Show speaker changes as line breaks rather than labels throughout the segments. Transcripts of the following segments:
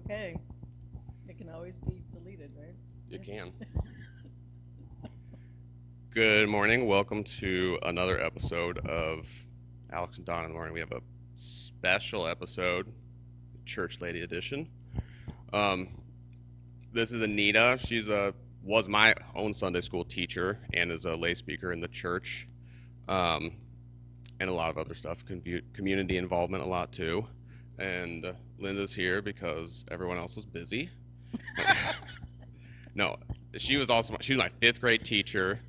Okay. It can always be deleted, right?
You can. Good morning. Welcome to another episode of Alex and Don in the Morning. We have a special episode, Church Lady Edition. Um, this is Anita. Was my own Sunday school teacher and is a lay speaker in the church, um, and a lot of other stuff, community involvement a lot too. And Linda's here because everyone else was busy. No, she was my fifth grade teacher.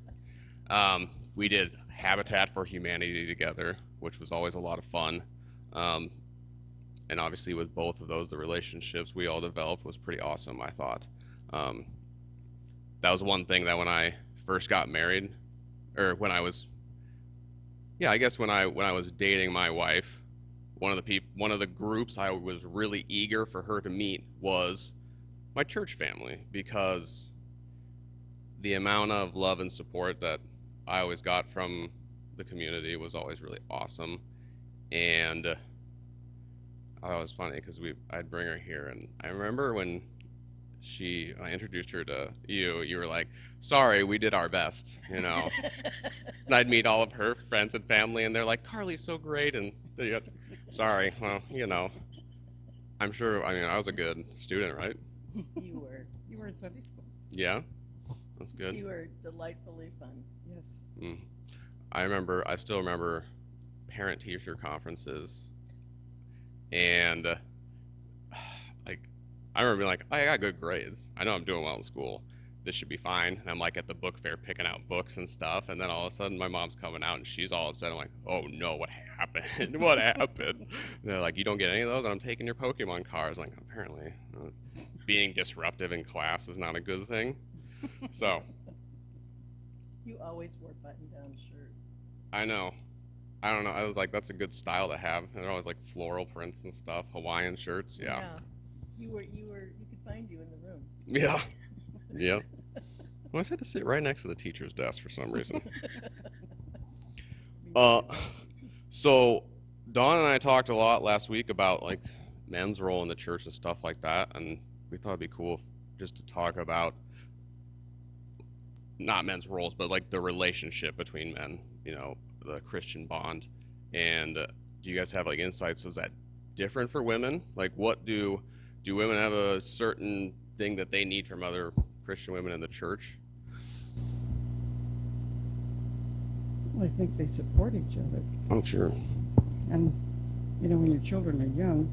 We did Habitat for Humanity together, which was always a lot of fun. Um, and obviously, with both of those, the relationships we all developed was pretty awesome, I thought. Um, that was one thing that when I first got married, or when I was, yeah, I guess when I was dating my wife, one of the groups I was really eager for her to meet was my church family because the amount of love and support that I always got from the community was always really awesome. And I thought it was funny because I'd bring her here, and I remember when I introduced her to you were like, "Sorry, we did our best," you know. And I'd meet all of her friends and family, and they're like, "Carly's so great," and sorry, well, I'm sure. I mean, I was a good student, right?
You were. You were in Sunday school.
Yeah, that's good.
You were delightfully fun. Yes.
Mm. I still remember parent-teacher conferences, and like, I remember being like, I got good grades. I know I'm doing well in school. This should be fine. And I'm like at the book fair picking out books and stuff, and then all of a sudden my mom's coming out and she's all upset. I'm like, oh no, what happened? What happened? And they're like, you don't get any of those, and I'm taking your Pokemon cards. Like, apparently, being disruptive in class is not a good thing. So.
You always wore button-down shirts.
I know. I don't know. I was like, that's a good style to have. And they're always like floral prints and stuff, Hawaiian shirts. Yeah.
You could find you in the room.
Yeah. Yeah. I always had to sit right next to the teacher's desk for some reason. Uh, so Dawn and I talked a lot last week about like men's role in the church and stuff like that, and we thought it'd be cool just to talk about not men's roles, but like the relationship between men, the Christian bond. And do you guys have like insights? Is that different for women? Like, what do women have a certain thing that they need from other Christian women in the church?
Well, I think they support each other.
Oh, sure.
And, when your children are young,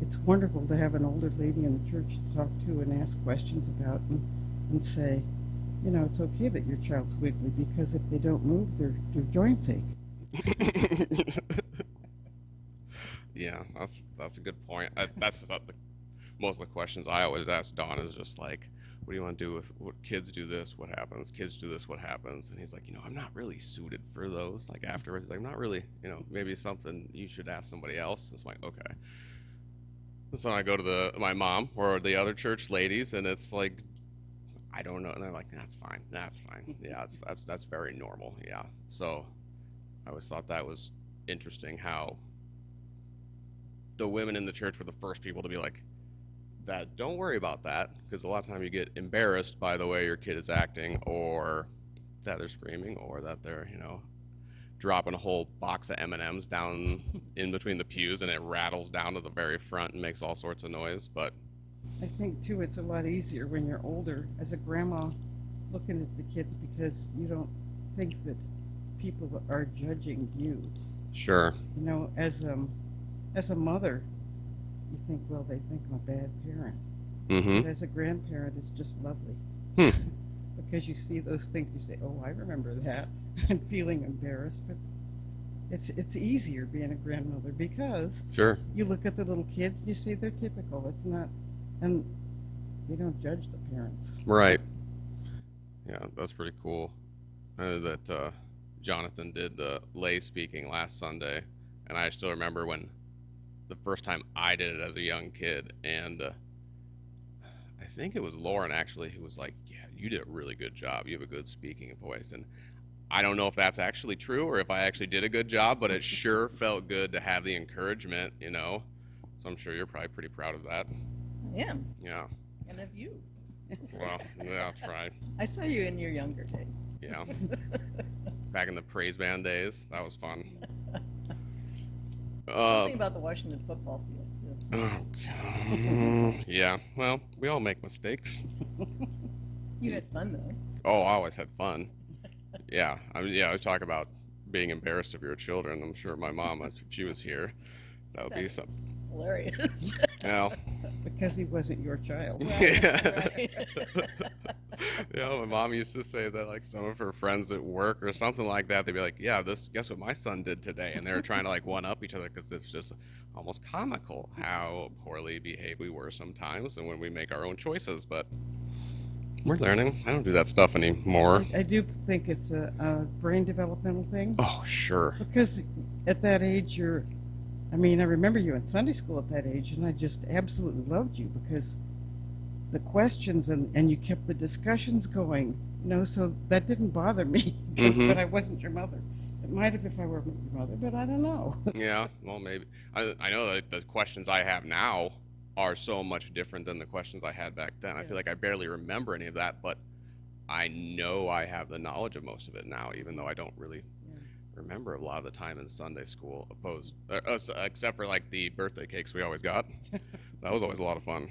it's wonderful to have an older lady in the church to talk to and ask questions about and say, it's okay that your child's wiggly because if they don't move, their joints ache.
Yeah, that's a good point. That's most of the questions I always ask Don is just like, what do you want to do with what kids do this? What happens? Kids do this? What happens? And he's like, I'm not really suited for those. Like afterwards, he's like, I'm not really, maybe something you should ask somebody else. It's like, okay. So I go to my mom or the other church ladies, and it's like, I don't know. And they're like, that's fine. That's fine. Yeah, that's very normal. Yeah. So I always thought that was interesting how the women in the church were the first people to be like, that don't worry about that, because a lot of time you get embarrassed by the way your kid is acting, or that they're screaming, or that they're, dropping a whole box of M&Ms down in between the pews and it rattles down to the very front and makes all sorts of noise. But
I think, too, it's a lot easier when you're older as a grandma looking at the kids because you don't think that people are judging you.
Sure.
As a mother, you think, well, they think I'm a bad parent.
Mm-hmm.
But as a grandparent, it's just lovely. Because you see those things, you say, oh, I remember that, and feeling embarrassed. But it's easier being a grandmother because
Sure.
you look at the little kids and you say they're typical. It's not, and you don't judge the parents.
Right. Yeah, that's pretty cool. I know that Jonathan did the lay speaking last Sunday, and I still remember when the first time I did it as a young kid, and I think it was Lauren actually who was like, yeah, you did a really good job. You have a good speaking voice. And I don't know if that's actually true or if I actually did a good job, but it sure felt good to have the encouragement, So I'm sure you're probably pretty proud of that.
I am.
Yeah.
And of you.
Well, yeah, that's right.
I saw you in your younger days.
Yeah. Back in the praise band days, that was fun.
Something about the Washington football field, too.
Yeah. Well, we all make mistakes.
You had fun, though.
Oh, I always had fun. Yeah. I mean, yeah. I talk about being embarrassed of your children. I'm sure my mom, if she was here, that would be
That
something.
was hilarious.
Well,
Because he wasn't your child.
Right.
yeah, my mom used to say that like some of her friends at work or something like that, they'd be like, "Yeah, guess what my son did today," and they were trying to like one up each other because it's just almost comical how poorly behaved we were sometimes, and when we make our own choices. But we're learning. I don't do that stuff anymore.
I do think it's a brain developmental thing.
Oh, sure.
Because at that age, I remember you in Sunday school at that age, and I just absolutely loved you because the questions and you kept the discussions going, so that didn't bother me, but I wasn't your mother. It might have if I were your mother, but I don't know.
Yeah, well, maybe. I know that the questions I have now are so much different than the questions I had back then. I feel like I barely remember any of that, but I know I have the knowledge of most of it now, even though I don't really remember a lot of the time in Sunday school, except for like the birthday cakes we always got. That was always a lot of fun.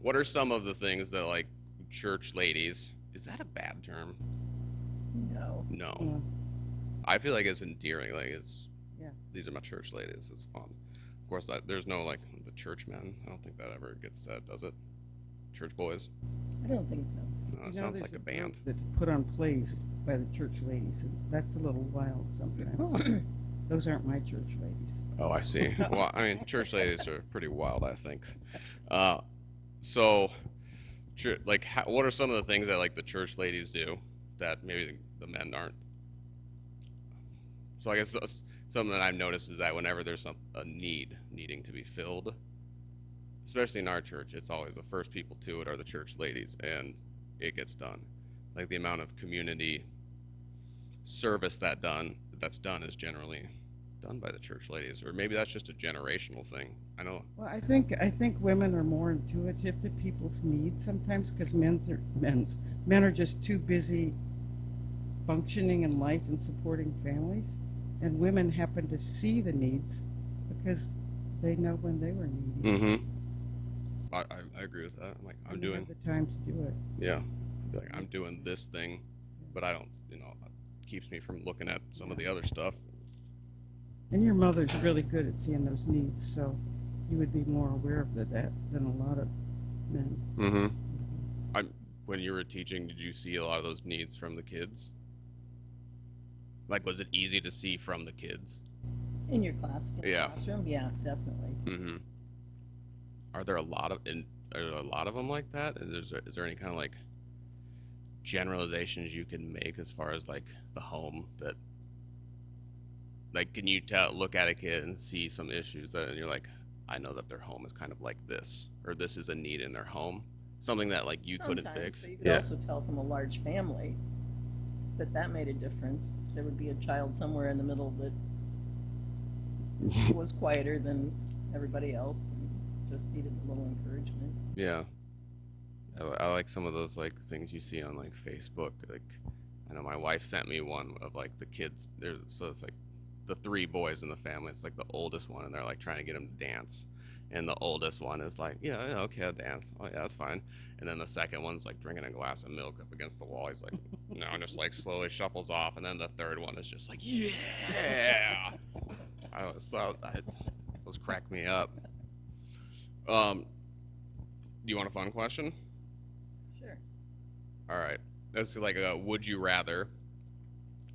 What are some of the things that like church ladies, is that a bad term?
No.
No.
Yeah.
I feel like it's endearing. Like
Yeah.
these are my church ladies. It's fun. Of course, there's no like the church men. I don't think that ever gets said, does it? Church boys.
I don't think so.
No, it sounds like a band.
Group that put on plays by the church ladies, and that's a little wild sometimes. Those aren't my church ladies.
Oh, I see. Well, I mean, church ladies are pretty wild, I think. What are some of the things that like the church ladies do that maybe the men aren't? So I guess something that I've noticed is that whenever there's a needing to be filled, especially in our church, it's always the first people to it are the church ladies, and it gets done. Like the amount of community service that's done is generally done by the church ladies, or maybe that's just a generational thing. I know.
Well, I think women are more intuitive to people's needs sometimes because men are just too busy functioning in life and supporting families, and women happen to see the needs because they know when they were needy.
Mm-hmm. I agree with that. I'm like, I'm doing
have the time to do it.
Yeah. Like I'm doing this thing, but I don't, it keeps me from looking at some of the other stuff.
And your mother's really good at seeing those needs, so you would be more aware of that than a lot of men.
Mm-hmm. When you were teaching, did you see a lot of those needs from the kids? Like, was it easy to see from the kids?
In your classroom? Yeah, definitely.
Mm-hmm. Are there a lot of them like that? Is there any kind of like generalizations you can make as far as like the home that, like, can you look at a kid and see some issues and you're like, I know that their home is kind of like this, or this is a need in their home, something that like you couldn't fix.
But you could also tell from a large family that made a difference. There would be a child somewhere in the middle that was quieter than everybody else and just needed a little encouragement.
Yeah. I like some of those like things you see on like Facebook. Like, I know my wife sent me one of like the kids. So it's like the three boys in the family. It's like the oldest one, and they're like trying to get him to dance. And the oldest one is like, yeah, okay, I'll dance. Oh yeah, that's fine. And then the second one's like drinking a glass of milk up against the wall. He's like, no, and just like slowly shuffles off. And then the third one is just like, yeah. Those crack me up. Do you want a fun question?
Sure.
All right. Let's like a would you rather.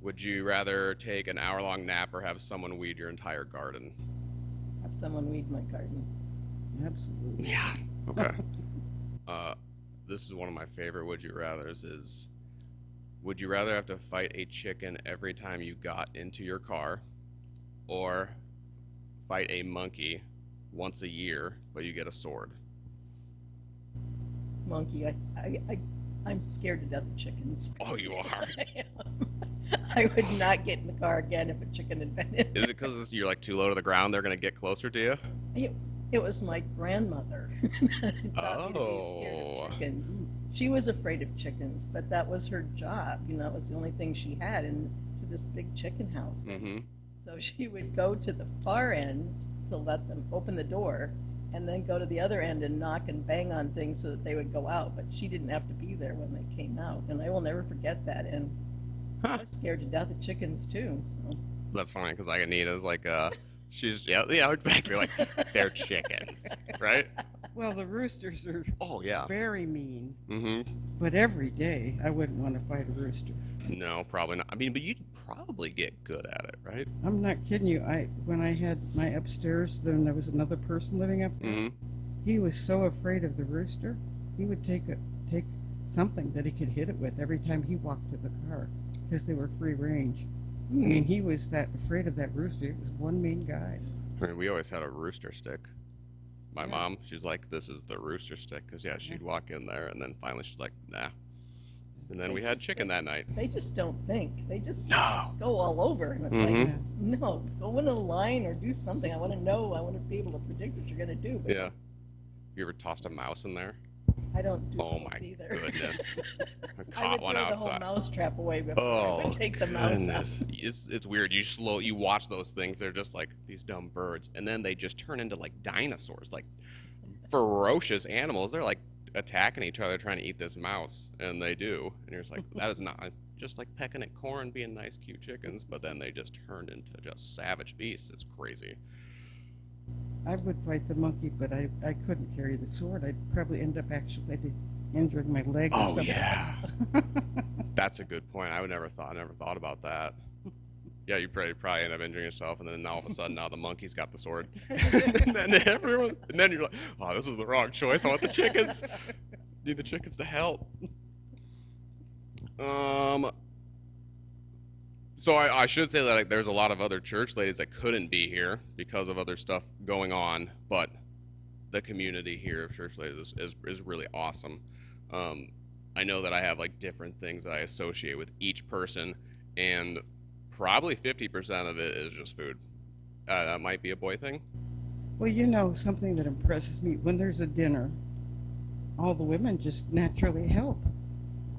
Would you rather take an hour-long nap or have someone weed your entire garden?
Have someone weed my garden.
Absolutely.
Yeah. Okay. This is one of my favorite would you rathers is, would you rather have to fight a chicken every time you got into your car, or fight a monkey once a year, but you get a sword?
Monkey. I'm scared to death of chickens.
Oh, you are?
I would not get in the car again if a chicken had been in
Is it because you're like too low to the ground? They're gonna get closer to you.
there. It was my grandmother that taught me to be scared
Oh.
of chickens. She was afraid of chickens, but that was her job. It was the only thing she had in this big chicken house.
Mm-hmm.
So she would go to the far end to let them open the door, and then go to the other end and knock and bang on things so that they would go out. But she didn't have to be there when they came out, and I will never forget that. And I was scared to death of chickens too. So.
That's funny because like Anita's like she's yeah exactly like they're chickens, right?
Well, the roosters are
Oh yeah.
very mean,
Mm-hmm.
but every day I wouldn't want to fight a rooster.
No, probably not. I mean, but you'd probably get good at it, right?
I'm not kidding you. When I had my upstairs, then there was another person living up there.
Mm-hmm.
He was so afraid of the rooster, he would take something that he could hit it with every time he walked to the car because they were free range. I mean, he was that afraid of that rooster. It was one mean guy.
I mean, we always had a rooster stick. My
Yeah.
mom, she's like, this is the rooster stick, because yeah, she'd walk in there, and then finally she's like, nah. And then
They
we had
just
chicken that night.
They just don't think. They just
No.
go all over, and it's
Mhm.
like, no, go in a line or do something. I want to know. I want to be able to predict what you're going to do. But
Yeah. You ever tossed a mouse in there?
I don't do
Oh
those
my
either.
goodness. I
I would
caught one
throw the whole
outside.
mouse trap away before I
Oh,
would take the mouse
goodness. It's weird. You watch those things, they're just like these dumb birds, and then they just turn into like dinosaurs, like ferocious animals. They're like attacking each other trying to eat this mouse, and they do. And you're just like, that is not just like pecking at corn, being nice, cute chickens, but then they just turned into just savage beasts. It's crazy.
I would fight the monkey, but I couldn't carry the sword. I'd probably end up actually injuring my leg or
Oh
something.
yeah. That's a good point. I never thought about that. Yeah, you probably end up injuring yourself, and then all of a sudden now the monkey's got the sword, and then you're like, oh, this was the wrong choice. I want the chickens. Need the chickens to help. So I should say that like, there's a lot of other church ladies that couldn't be here because of other stuff going on, but the community here of church ladies is really awesome. I know that I have like different things that I associate with each person, and probably 50% of it is just food. That might be a boy thing.
Well, something that impresses me, when there's a dinner, all the women just naturally help.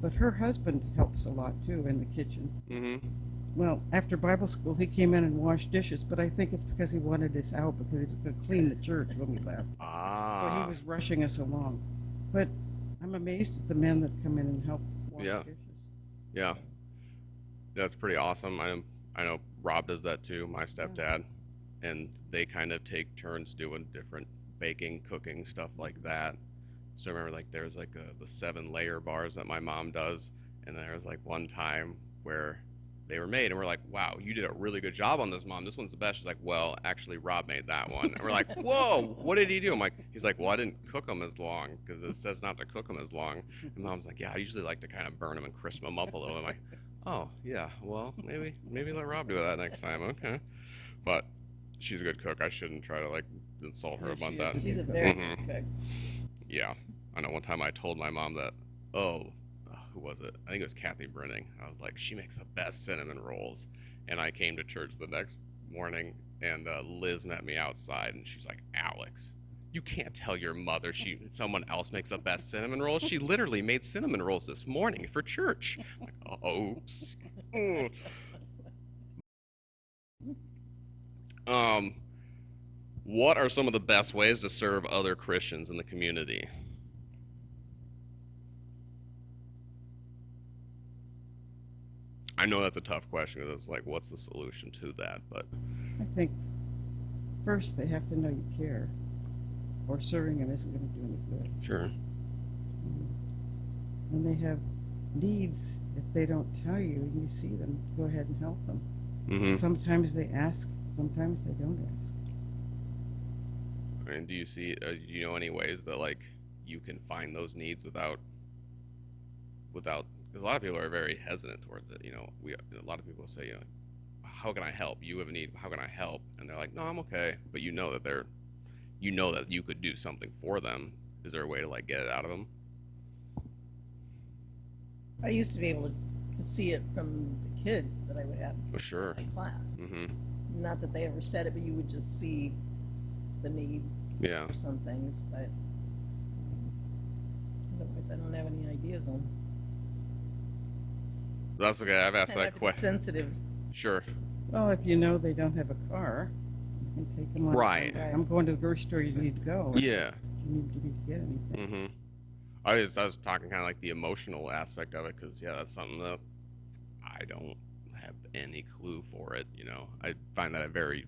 But her husband helps a lot too in the kitchen.
Mm-hmm.
Well, after Bible school, he came in and washed dishes, but I think it's because he wanted us out because he was going to clean the church when we left. So
Ah.
he was rushing us along. But I'm amazed at the men that come in and help wash
Yeah.
dishes.
Yeah. That's pretty awesome. I know Rob does that too, my stepdad, and they kind of take turns doing different baking, cooking, stuff like that. So I remember like there's like the 7-layer bars that my mom does, and there was like one time where they were made, and we're like, wow, you did a really good job on this, Mom. This one's the best. She's like, well, actually, Rob made that one. And we're like, whoa, what did he do? He's like, well, I didn't cook them as long because it says not to cook them as long. And Mom's like, yeah, I usually like to kind of burn them and crisp them up a little. I'm like, oh, yeah, well, maybe let Rob do that next time. Okay. But she's a good cook. I shouldn't try to like insult her
Yeah,
about
she
that.
is.
She's a very
Mhm.
good cook.
Yeah. I know one time I told my mom that, who was it? I think it was Kathy Brenning. I was like, she makes the best cinnamon rolls. And I came to church the next morning, and Liz met me outside, and she's like, Alex, you can't tell your mother someone else makes the best cinnamon rolls. She literally made cinnamon rolls this morning for church. I'm like, oops. What are some of the best ways to serve other Christians in the community? I know that's a tough question because it's like, what's the solution to that? But
I think first they have to know you care, or serving them isn't going to do any good.
sure.
When they have needs, if they don't tell you and you see them, go ahead and help them.
Mm-hmm.
Sometimes they ask, sometimes they don't ask.
And do you know any ways that like you can find those needs without, because a lot of people are very hesitant towards it. A lot of people say, how can I help? You have a need. How can I help? And they're like, no, I'm okay. But you know that you could do something for them. Is there a way to like get it out of them?
I used to be able to see it from the kids that I would have
For sure.
in my class.
Hmm.
Not that they ever said it, but you would just see the need
Yeah.
for some things, but otherwise I don't have any ideas on.
That's okay. I've asked
Kind of
that
have to be
question.
sensitive.
Sure.
Well, if you know they don't have a car, you can take them on.
Right.
I'm going to the grocery store. You need to go.
Yeah.
You need to get anything.
Hmm. I was talking kind of like the emotional aspect of it, because yeah, that's something that I don't have any clue for it. I find that I very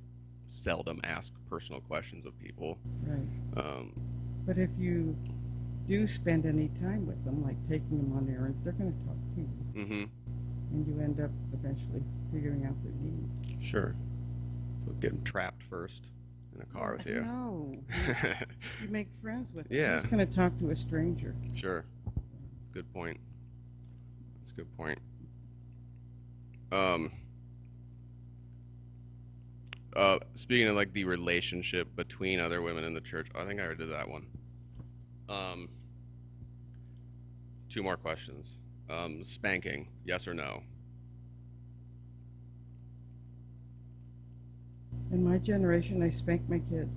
seldom ask personal questions of people.
Right.
Um,
But if you do spend any time with them, like taking them on errands, they're going to talk to you,
hmm.
and you end up eventually figuring out their needs.
Sure. So getting trapped first in a car with you.
No, you make friends with them.
Yeah.
Who's going to talk to a stranger?
Sure. That's a good point. That's a good point. Um, Speaking of like the relationship between other women in the church, I think I already did that one. Two more questions. Spanking, yes or no?
In my generation, I spanked my kids,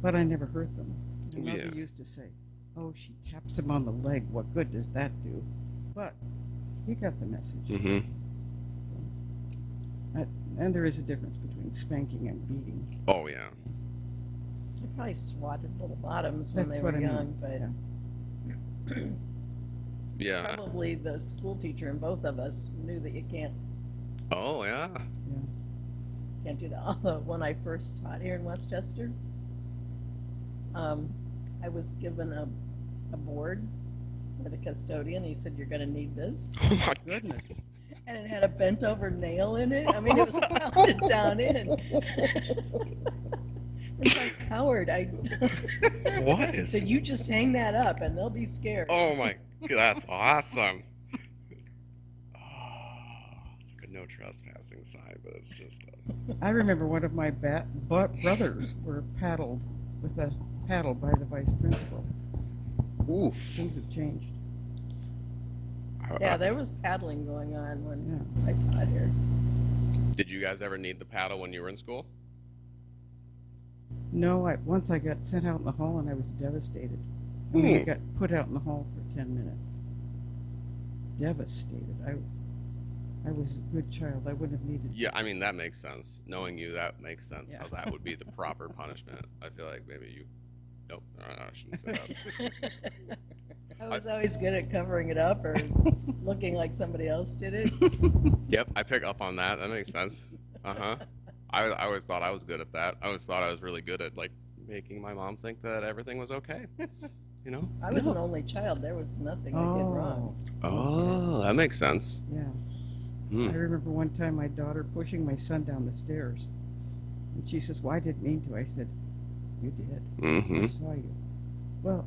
but I never hurt them. My mother
Yeah.
used to say, "Oh, she taps him on the leg. What good does that do?" But you got the message.
Mm-hmm.
And there is a difference between spanking and beating.
Oh yeah.
I probably swatted little bottoms when
That's
they
what
were
I
young,
mean.
but
Yeah.
Yeah.
probably the school teacher and both of us knew that you can't
Oh yeah.
do that. Although when I first taught here in Westchester, I was given a board by the custodian. He said, "You're going to need this,"
Oh my
Goodness.
and it had a bent over nail in it. I mean, it was pounded down in. And so I cowered. I
What is?
said, "You just hang that up, and they'll be scared."
Oh my. That's awesome. Oh, it's like a no trespassing sign, but it's just.
I remember one of my brothers were paddled with a paddle by the vice principal.
Oof.
Things have changed.
Yeah, there was paddling going on when
Yeah.
I taught here.
Did you guys ever need the paddle when you were in school?
No, once I got sent out in the hall and I was devastated. I mean, I
Hmm.
got put out in the hall for 10 minutes. Devastated. I was a good child. I wouldn't have needed.
Yeah, I mean that makes sense. Knowing you, that makes sense.
Yeah.
How that would be the proper punishment. I feel like maybe you. Nope, I shouldn't say that.
I was always good at covering it up or looking like somebody else did it.
Yep, I pick up on that. That makes sense. Uh-huh. I always thought I was good at that. I always thought I was really good at like making my mom think that everything was okay. You know?
I was an only child. There was nothing I did wrong.
Oh, that makes sense.
Yeah.
Hmm.
I remember one time my daughter pushing my son down the stairs. And she says, "Well, I didn't mean to." I said, "You did.
Mm-hmm.
I saw you." Well,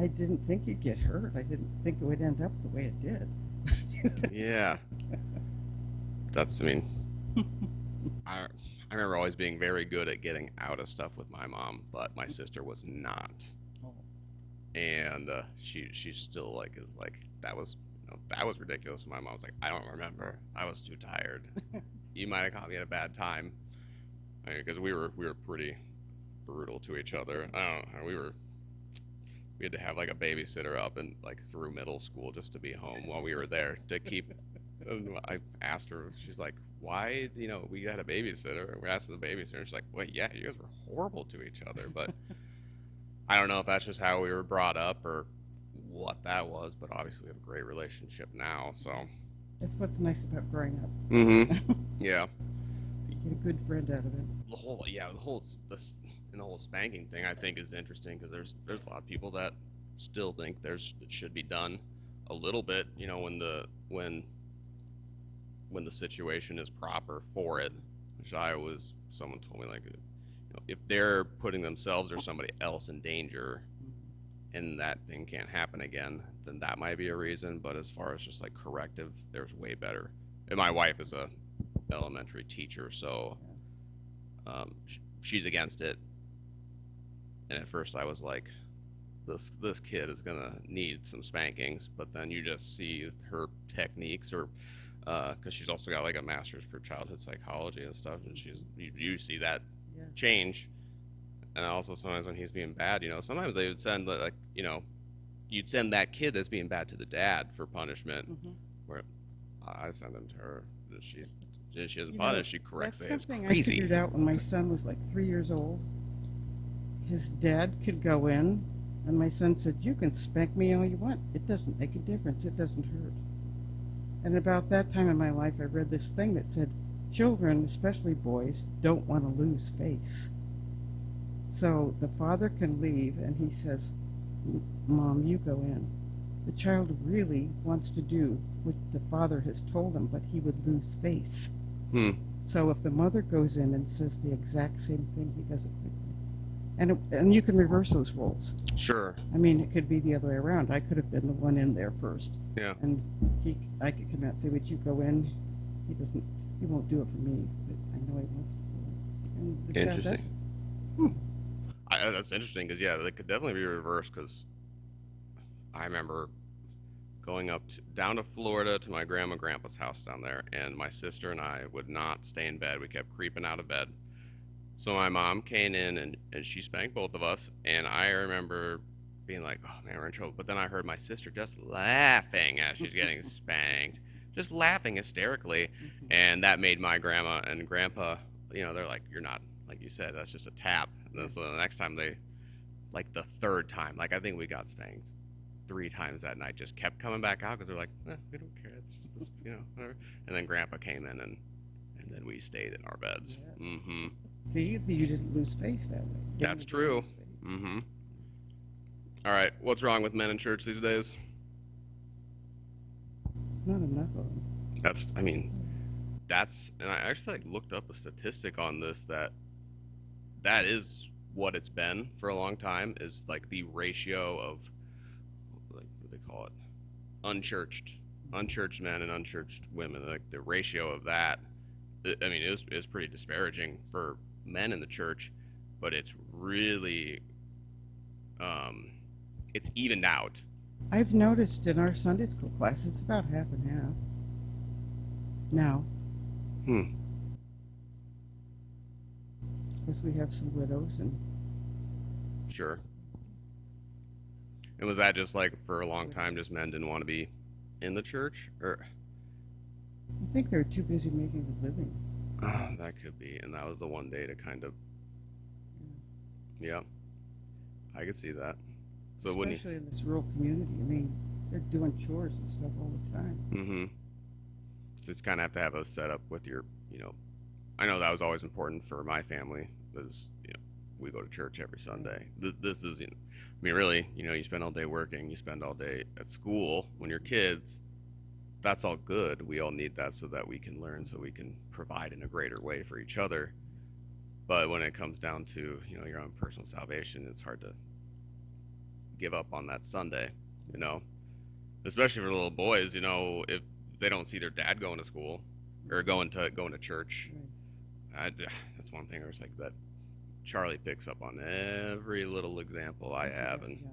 I didn't think you'd get hurt. I didn't think it would end up the way it did.
Yeah. I mean, I remember always being very good at getting out of stuff with my mom, but my sister was not.
Oh.
And she still like is like that was ridiculous. My mom was like, "I don't remember. I was too tired. You might have caught me at a bad time." Because we were pretty brutal to each other. I don't know. We had to have like a babysitter up and like through middle school just to be home while we were there to keep. And I asked her, she's like, "Why? We had a babysitter." And we asked the babysitter, and she's like, "Well, yeah, you guys were horrible to each other." But I don't know if that's just how we were brought up or what that was. But obviously, we have a great relationship now. So.
That's what's nice about growing up.
Mm-hmm. Yeah.
You get a good friend out of it.
The whole spanking thing I think is interesting because there's a lot of people that still think it should be done a little bit, when the situation is proper for it. Which someone told me like, if they're putting themselves or somebody else in danger, and that thing can't happen again, then that might be a reason. But as far as just like corrective, there's way better. And my wife is a elementary teacher, so she's against it. And at first I was like, this kid is gonna need some spankings, but then you just see her techniques or because she's also got like a master's for childhood psychology and stuff, and you see that
Yeah.
change. And also sometimes when he's being bad, sometimes they would send like, you'd send that kid that's being bad to the dad for punishment,
Hmm.
where I send them to her. She doesn't
You know,
punish. She corrects
that's
it. It's
something I
crazy.
figured out when my son was like 3 years old. His dad could go in, and my son said, "You can spank me all you want. It doesn't make a difference. It doesn't hurt." And about that time in my life, I read this thing that said, children, especially boys, don't want to lose face. So the father can leave, and he says, "Mom, you go in." The child really wants to do what the father has told him, but he would lose face.
Hmm.
So if the mother goes in and says the exact same thing, he does it quickly. And you can reverse those roles.
Sure.
I mean, it could be the other way around. I could have been the one in there first.
Yeah.
And I could come out and say, "Would you go in?" He won't do it for me, but I know he wants to do it. And the dad does
Interesting.
it.
That's interesting because yeah, it could definitely be reversed. Because I remember going down to Florida to my grandma and grandpa's house down there, and my sister and I would not stay in bed. We kept creeping out of bed. So my mom came in and she spanked both of us, and I remember being like, "Oh man, we're in trouble." But then I heard my sister just laughing as she's getting spanked, just laughing hysterically,
Mhm.
and that made my grandma and grandpa, they're like, "You're not, like you said, that's just a tap." And then so the next time like the third time, like I think we got spanked 3 times that night, just kept coming back out because they're like, "We don't care. It's just this, whatever." And then grandpa came in and then we stayed in our beds.
Yeah.
Mm-hmm.
See, you didn't lose face that way. You
That's
didn't
true.
lose face.
Mm-hmm. All right, what's wrong with men in church these days?
Not enough of them.
And I actually like looked up a statistic on this that is what it's been for a long time, is like the ratio of, like, what do they call it, unchurched men and unchurched women, like the ratio of that. It was pretty disparaging for men in the church, but it's really it's evened out.
I've noticed in our Sunday school class, it's about half and half now,
Hmm.
because we have some widows and
Sure. And was that just like for a long time, just men didn't want to be in the church, or
I think they're too busy making a living.
that could be, and that was the one day to kind of, yeah, I could see that. So wouldn't
Especially in this rural community. I mean, they're doing chores and stuff all the time.
mm-hmm. So it's kind of have to have a setup with your, I know that was always important for my family, because we go to church every Sunday. This is, really, you spend all day working, you spend all day at school when you're kids. That's all good. We all need that so that we can learn, so we can provide in a greater way for each other. But when it comes down to, your own personal salvation, it's hard to give up on that Sunday, especially for little boys, if they don't see their dad going to school or going to church.
Right.
That's one thing where it's like that Charlie picks up on every little example I have, and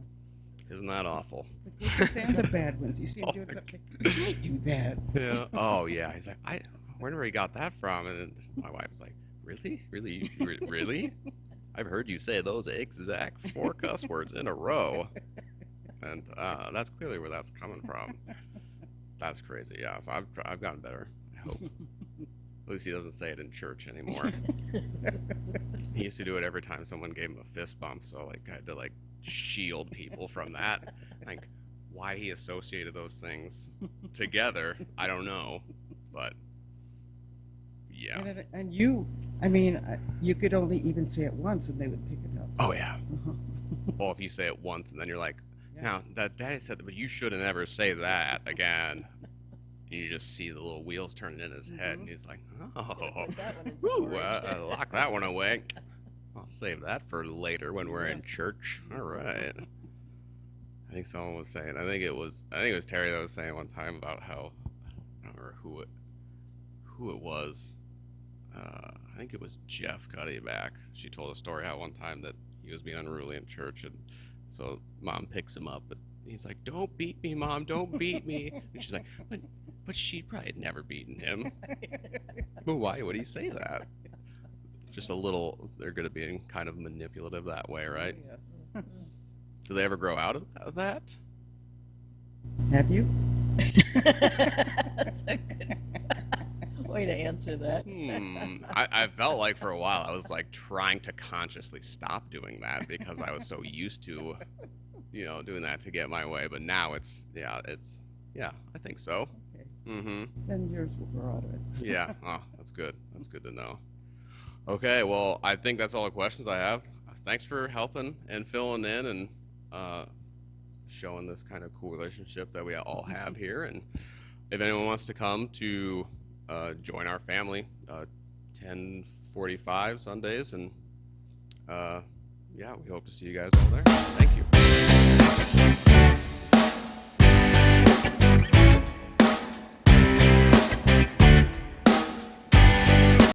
isn't that awful?
The good ones and the bad ones. You see him
Oh
doing
my
something. You can't do that.
Yeah. Oh yeah. He's like, I where he got that from? And my wife's like, really, really? I've heard you say those exact 4 cuss words in a row, and that's clearly where that's coming from. That's crazy. Yeah. So I've gotten better. I hope. At least he doesn't say it in church anymore. He used to do it every time someone gave him a fist bump, so like I had to like shield people from that. Like why he associated those things together, I don't know, but yeah.
And you could only even say it once and they would pick it up.
Oh yeah.
Uh-huh.
Well, if you say it once and then you're like,
Yeah.
now that daddy said that, but you shouldn't ever say that again. And you just see the little wheels turning in his head, and he's like, oh,
Put that one in
woo,
storage.
lock that one away. I'll save that for later when we're in church. All right. I think someone was saying, I think it was Terry that was saying one time about how, I don't remember who it was. I think it was Jeff Cuddyback. She told a story how one time that he was being unruly in church, and so mom picks him up, and he's like, "Don't beat me, mom, don't beat me." And she's like, but but she probably had never beaten him. But why would he say that? Just a little, they're good at being kind of manipulative that way, right?
Yeah.
Do they ever grow out of that?
Have you?
That's a good way to answer that.
I felt like for a while I was like trying to consciously stop doing that because I was so used to, doing that to get my way. But now yeah, I think so.
Okay.
Mm-hmm.
Then yours will grow out of it.
Yeah. Oh, that's good. That's good to know. Okay. Well, I think that's all the questions I have. Thanks for helping and filling in and showing this kind of cool relationship that we all have here. And if anyone wants to come to join our family, 10:45 Sundays, and yeah, we hope to see you guys all there. Thank you.